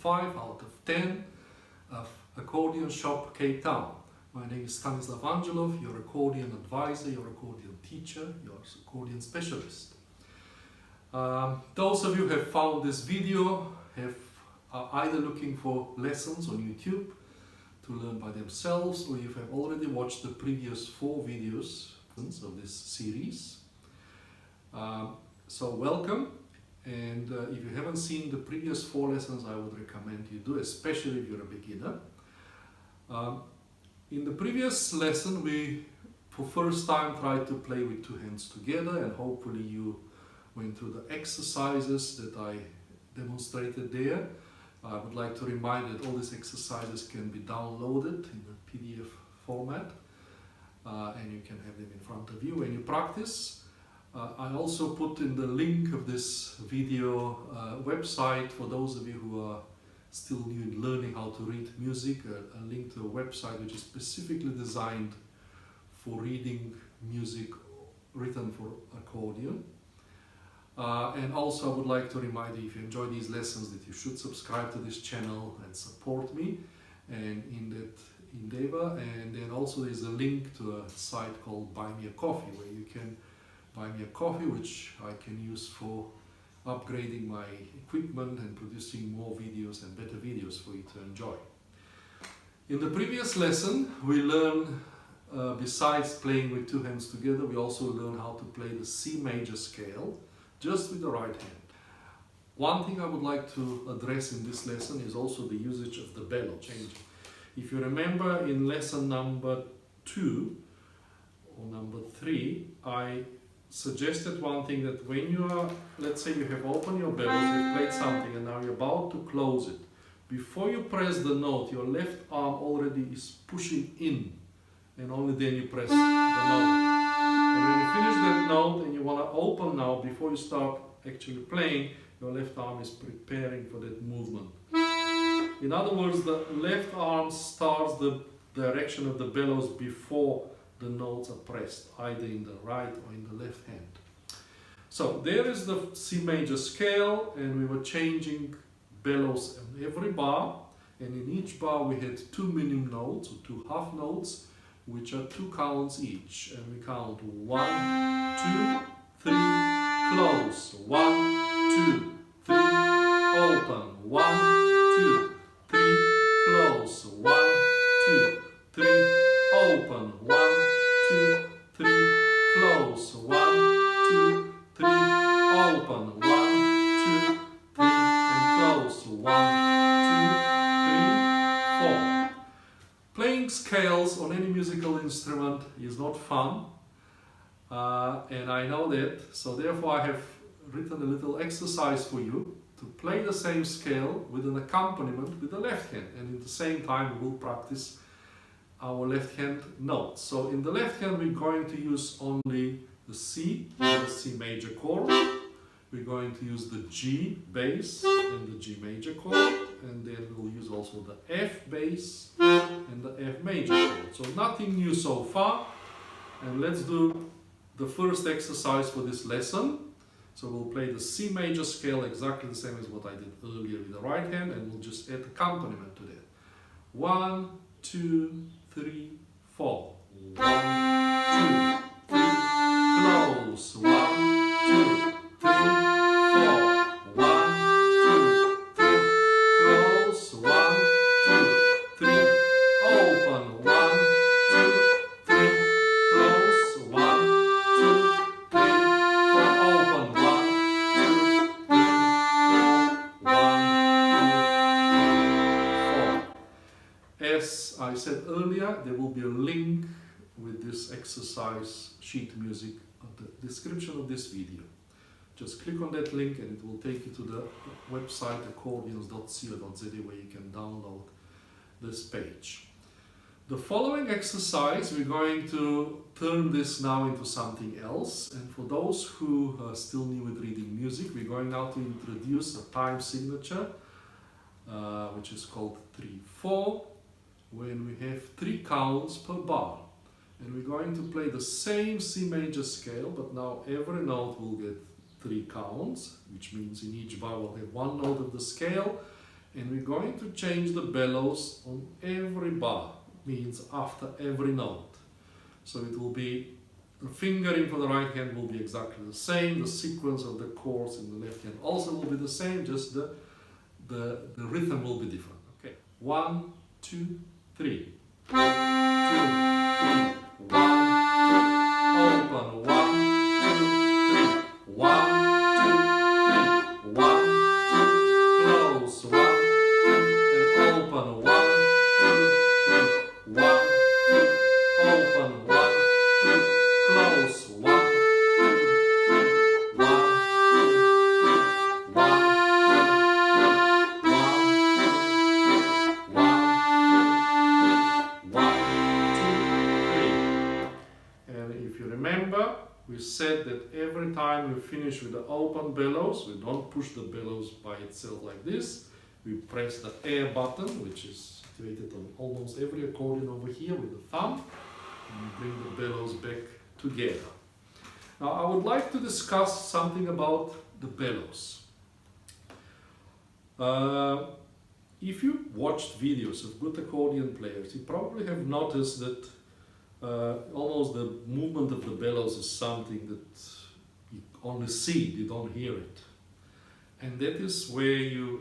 5 out of 10 of Accordion Shop Cape Town. My name is Stanislav Angelov, your accordion advisor, your accordion teacher, your accordion specialist. Those of you who have found this video are either looking for lessons on YouTube to learn by themselves, or you have already watched the previous 4 videos of this series. So welcome, and if you haven't seen the previous 4 lessons, I would recommend you do, especially if you're a beginner. In the previous lesson, we for first time tried to play with 2 hands together, and hopefully you went through the exercises that I demonstrated there. I would like to remind that all these exercises can be downloaded in a PDF format, and you can have them in front of you when you practice. I also put in the link of this video website for those of you who are still new in learning how to read music, a link to a website which is specifically designed for reading music written for accordion. And also I would like to remind you, if you enjoy these lessons, that you should subscribe to this channel and support me and in that endeavor. And then also there's a link to a site called Buy Me a Coffee, where you can buy me a coffee, which I can use for upgrading my equipment and producing more videos and better videos for you to enjoy. In the previous lesson, we learned, besides playing with 2 hands together, we also learned how to play the C major scale just with the right hand. One thing I would like to address in this lesson is also the usage of the bellows. If you remember in lesson number 2 or number 3, I suggested one thing, that when you are, let's say you have opened your bellows, you've played something and now you're about to close it. Before you press the note, your left arm already is pushing in, and only then you press the note. And when you finish that note and you want to open now, before you start actually playing, your left arm is preparing for that movement. In other words, the left arm starts the direction of the bellows before the notes are pressed, either in the right or in the left hand. So there is the C major scale, and we were changing bellows on every bar, and in each bar we had 2 minim notes or 2 half notes, which are 2 counts each, and we count 1, 2, 3, close, 1, 2, 3, open, 1, 2, 3, close, 1, 2, 3, open, 1, 2, 3, close, 1, 2, 3, open, 1, 2, 3, and close, 1, 2, 3, 4. Playing scales on any musical instrument is not fun, and I know that, so therefore I have written a little exercise for you to play the same scale with an accompaniment with the left hand, and at the same time we will practice our left hand notes. So in the left hand we're going to use only the C, the C major chord. We're going to use the G bass and the G major chord, and then we'll use also the F bass and the F major chord. So nothing new so far, and let's do the first exercise for this lesson. So we'll play the C major scale exactly the same as what I did earlier with the right hand, and we'll just add accompaniment to that. 1, 2, 3, 4. 1, 2, 3, close. 1, 2, 3, 4. 1, 2, 3, close. 1, 2, 3, open. 1, 2, 3, close. 1, 2, 3, 4, open. 1, 2, 3, 4. As I said earlier, there will be a link with this exercise sheet music at the description of this video. Just click on that link and it will take you to the website accordions.co.za, where you can download this page. The following exercise, we're going to turn this now into something else, and for those who are still new with reading music, we're going now to introduce a time signature which is called 3/4, when we have 3 counts per bar. And we're going to play the same C major scale, but now every note will get 3 counts, which means in each bar we'll have 1 note of the scale, And we're going to change the bellows on every bar, means after every note. So it will be, the fingering for the right hand will be exactly the same, the sequence of the chords in the left hand also will be the same, just the rhythm will be different. Okay, 1, 2, 3. 1, 2, 3. 1, 2, open. 1, 2, 3. 1, 2, 3. 1, 2, close. 1, 2, and open. 1, 2, 3. 1, 2, open. 1, 2, 3. 1, 2, close. 1, 2, 3. 1, 2, 3. 1, 2, 1, 2, 1, 2, And if you remember, we said that every time we finish with the open bellows, we don't push the bellows by itself like this. We press the air button, which is situated on almost every accordion over here with the thumb, and bring the bellows back together. Now I would like to discuss something about the bellows. If you watched videos of good accordion players, you probably have noticed that almost the movement of the bellows is something that you only see, you don't hear it. And that is where your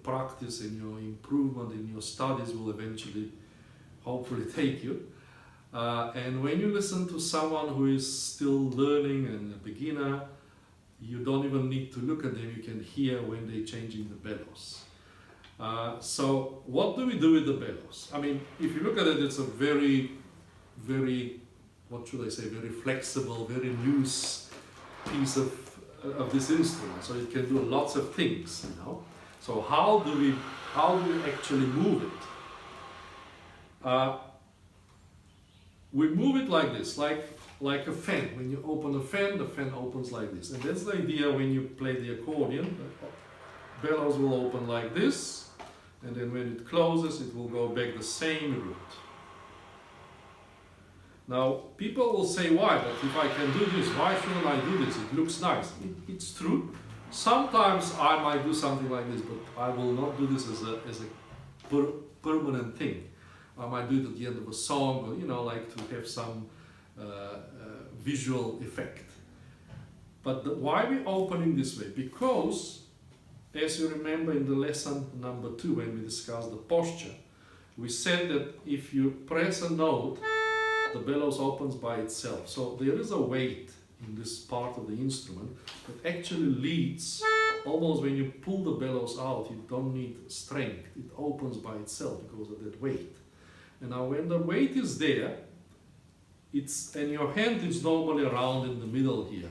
practice and your improvement in your studies will eventually, hopefully, take you. And when you listen to someone who is still learning and a beginner, you don't even need to look at them, you can hear when they're changing the bellows. So what do we do with the bellows? I mean, if you look at it, it's a very, what should I say, very flexible, very loose piece of this instrument. So it can do lots of things, you know. So how do we actually move it? We move it like this, like a fan. When you open a fan, the fan opens like this. And that's the idea when you play the accordion. The bellows will open like this. And then when it closes, it will go back the same route. Now, people will say, why? But if I can do this, why shouldn't I do this? It looks nice. It's true. Sometimes I might do something like this, but I will not do this as a permanent thing. I might do it at the end of a song, or, you know, like to have some visual effect. But why are we opening this way? Because, as you remember in the lesson number 2, when we discussed the posture, we said that if you press a note, the bellows opens by itself. So there is a weight in this part of the instrument that actually leads, almost when you pull the bellows out, you don't need strength. It opens by itself because of that weight. And now when the weight is there, and your hand is normally around in the middle here,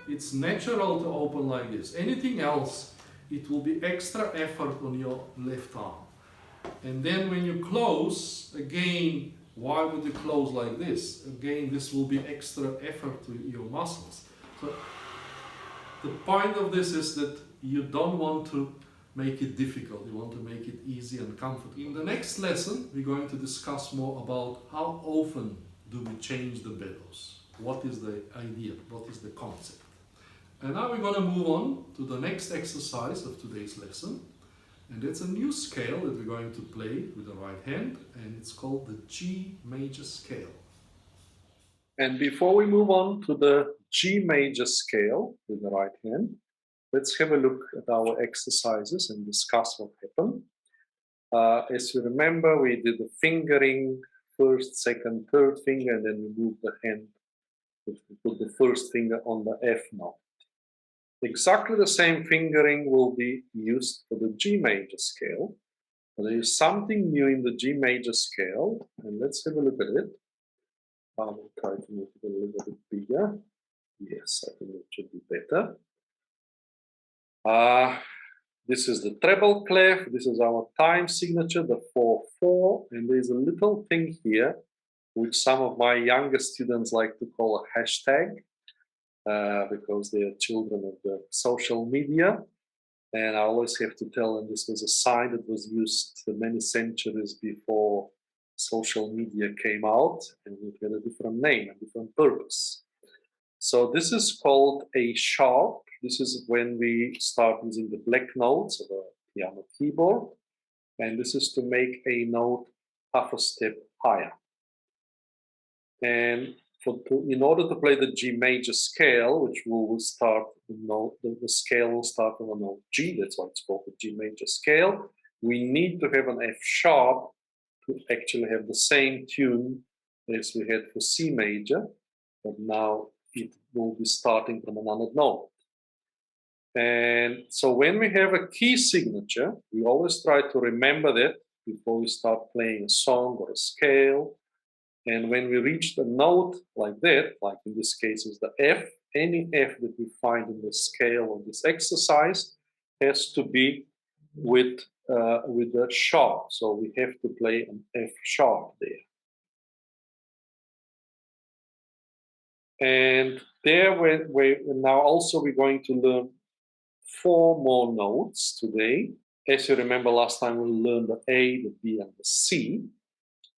it's natural to open like this. Anything else, it will be extra effort on your left arm. And then when you close, again, why would you close like this? Again, this will be extra effort to your muscles. So the point of this is that you don't want to make it difficult, you want to make it easy and comfortable. In the next lesson, we're going to discuss more about how often do we change the bellows. What is the idea? What is the concept? And now we're going to move on to the next exercise of today's lesson. And it's a new scale that we're going to play with the right hand, and it's called the G major scale. And before we move on to the G major scale with the right hand, let's have a look at our exercises and discuss what happened. As you remember, we did the fingering, first, second, third finger, and then we moved the hand, we put the first finger on the F note. Exactly the same fingering will be used for the G major scale. But there is something new in the G major scale, and let's have a look at it. I will try to make it a little bit bigger. Yes, I think it should be better. This is the treble clef. This is our time signature, the 4/4, and there's a little thing here which some of my younger students like to call a hashtag. Because they are children of the social media, and I always have to tell them this was a sign that was used many centuries before social media came out, and it had a different name, a different purpose. So this is called a sharp, This is when we start using the black notes of a piano keyboard, and this is to make a note half a step higher. And in order to play the G major scale, which will start the scale will start on a note G, that's why it's called the G major scale, we need to have an F sharp to actually have the same tune as we had for C major, but now it will be starting from another note. And so when we have a key signature, we always try to remember that before we start playing a song or a scale. And when we reach the note like that, like in this case is the F, any F that we find in the scale of this exercise has to be with the sharp. So we have to play an F sharp there. And there now also we're going to learn 4 more notes today. As you remember, last time we learned the A, the B, and the C.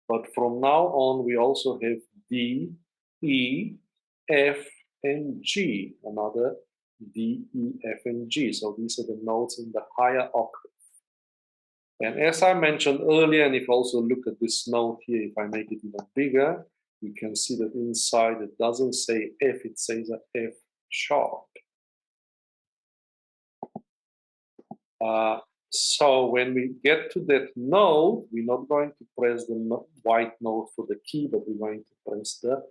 But from now on, we also have D, E, F, and G. Another D, E, F, and G. So these are the notes in the higher octave. And as I mentioned earlier, and if you also look at this note here, if I make it even bigger, you can see that inside it doesn't say F, it says a F sharp. So when we get to that note, we're not going to press the white note for the key, but we're going to press the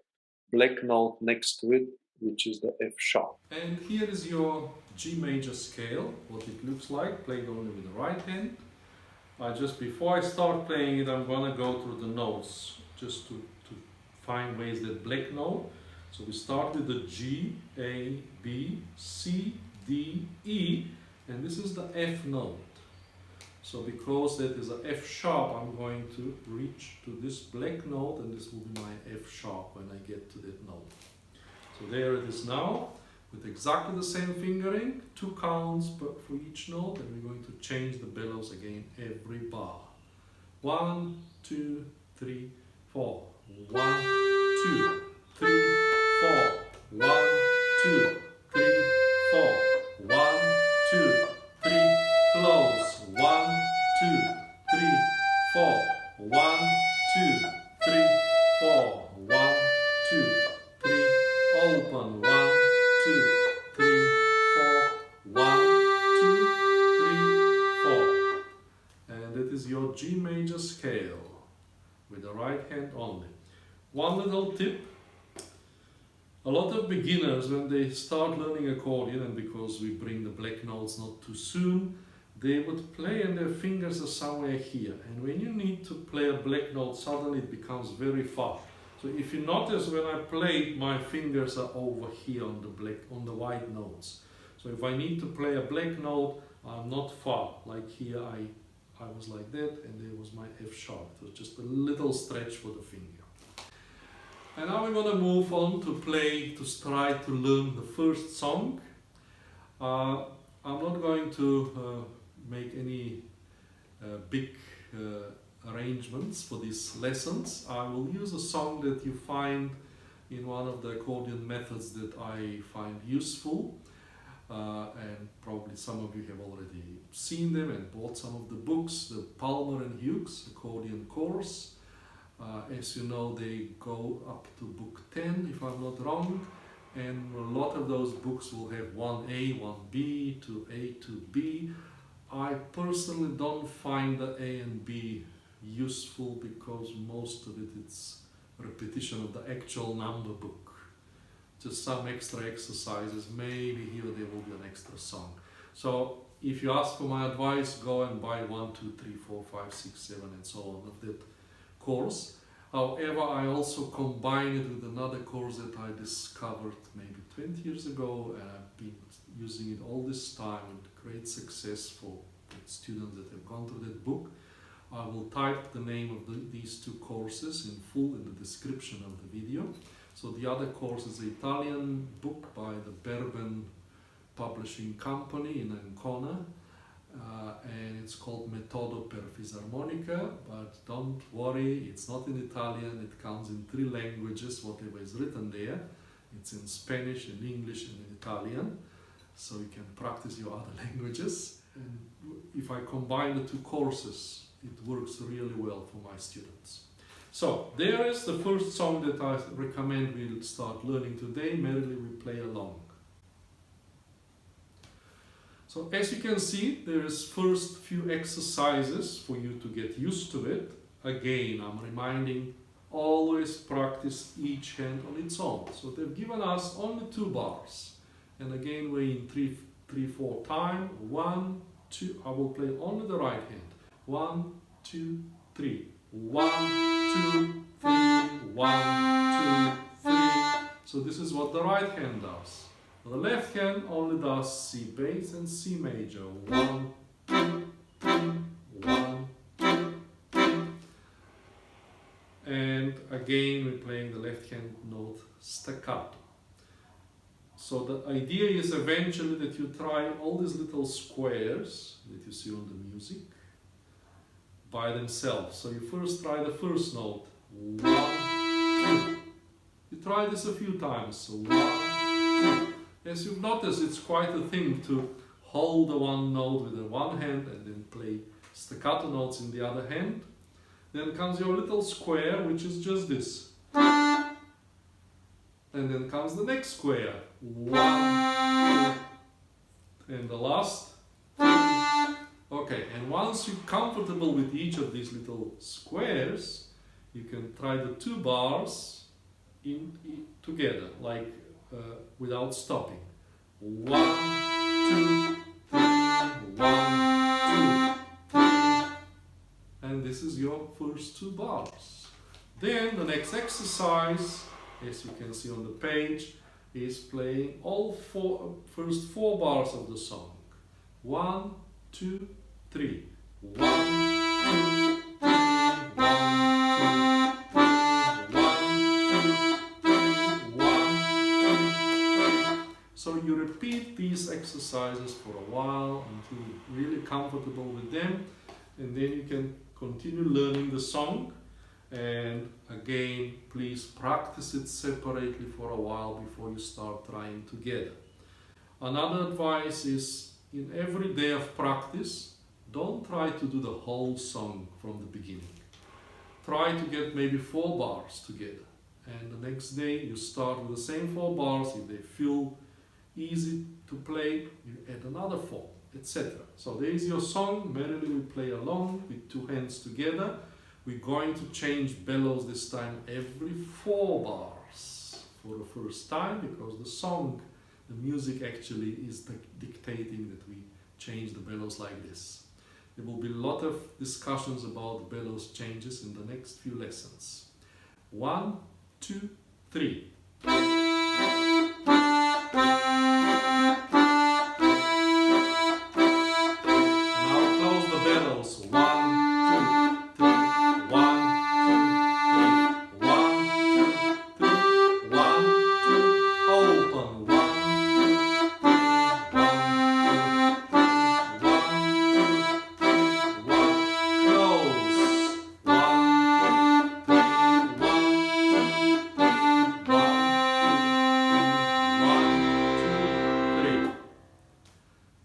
black note next to it, which is the F sharp. And here is your G major scale, what it looks like, played only with the right hand. Just before I start playing it, I'm going to go through the notes, just to find where is that black note. So we start with the G, A, B, C, D, E, and this is the F note. So because that is a F sharp, I'm going to reach to this black note, and this will be my F sharp when I get to that note. So there it is now, with exactly the same fingering, 2 counts for each note, and we're going to change the bellows again every bar. 1, 2, 3, 4. 1, 2, 3, 4. 1, 2, 3, 4. 1, 2, 3, close. 1, 2, 3, 4. 1, 2, 3, 4. 1, 2, 3, open. 1, 2, 3, 4. 1, 2, 3, 4. And that is your G major scale with the right hand only. One little tip. A lot of beginners, when they start learning accordion, and because we bring the black notes not too soon, they would play and their fingers are somewhere here. And when you need to play a black note, suddenly it becomes very far. So if you notice, when I play, my fingers are over here on the white notes. So if I need to play a black note, I'm not far. Like here, I was like that, and there was my F sharp. It was just a little stretch for the finger. And now we're going to move on to try to learn the first song. I'm not going to make any big arrangements for these lessons. I will use a song that you find in one of the accordion methods that I find useful. And probably some of you have already seen them and bought some of the books, the Palmer and Hughes accordion course. As you know, they go up to book 10, if I'm not wrong, and a lot of those books will have 1A, 1B, to A, to B. I personally don't find the A and B useful because most of it's repetition of the actual number book. Just some extra exercises, maybe here or there will be an extra song. So if you ask for my advice, go and buy 1, 2, 3, 4, 5, 6, 7 and so on of that course. However, I also combine it with another course that I discovered maybe 20 years ago, and I've been using it all this time with great success for students that have gone through that book. I will type the name of these 2 courses in full in the description of the video. So the other course is an Italian book by the Bérben publishing company in Ancona. And it's called Metodo per Fisarmonica, but don't worry, it's not in Italian, it comes in 3 languages, whatever is written there. It's in Spanish, in English, and in Italian. so you can practice your other languages. And if I combine the two courses, it works really well for my students. So there is the first song that I recommend we'll start learning today. Merrily we play along. So as you can see, there is first few exercises for you to get used to it. Again, I'm reminding, always practice each hand on its own. So they've given us only 2 bars. And again, we're in 3/4 time. 1, 2, I will play only the right hand. 1, 2, 3. 1, 2, 3, 1, 2, 3. So this is what the right hand does. The left hand only does C bass and C major. 1, 2, 3, 1, 2, 3. And again, we're playing the left hand note staccato. So the idea is eventually that you try all these little squares that you see on the music by themselves. So you first try the first note. 1, 2. You try this a few times. So 1, 2. As you've noticed, it's quite a thing to hold the one note with the one hand and then play staccato notes in the other hand. Then comes your little square, which is just this. And then comes the next square. 1, 2. And the last. 3. Okay, and once you're comfortable with each of these little squares, you can try the 2 bars together, like without stopping. 1, 2, 3, 1, 2, 3. And this is your first 2 bars. Then the next exercise, as you can see on the page, is playing all first 4 bars of the song. 1, 2, 3. 1, 2, 3, 1, 2, 3, 1, 2, 3, 1, 2, 3. So you repeat these exercises for a while until you're really comfortable with them, and then you can continue learning the song. And again, please practice it separately for a while before you start trying together. Another advice is, in every day of practice, don't try to do the whole song from the beginning. Try to get maybe 4 bars together. And the next day you start with the same 4 bars. If they feel easy to play, you add another 4, etc. So there is your song. Merrily we play along with 2 hands together. We're going to change bellows this time every 4 bars for the first time, because the song, the music actually is dictating that we change the bellows like this. There will be a lot of discussions about the bellows changes in the next few lessons. 1, 2, 3.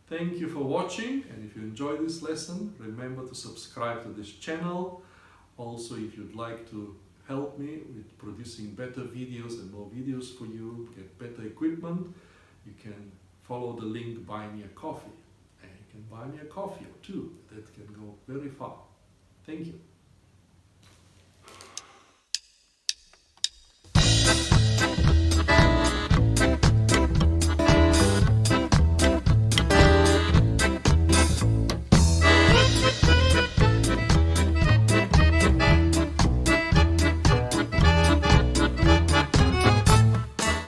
Thank you for watching, and if you enjoyed this lesson, remember to subscribe to this channel. Also, if you'd like to help me with producing better videos and more videos for you, get better equipment, you can follow the link Buy Me a Coffee. And you can buy me a coffee or 2. That can go very far. Thank you.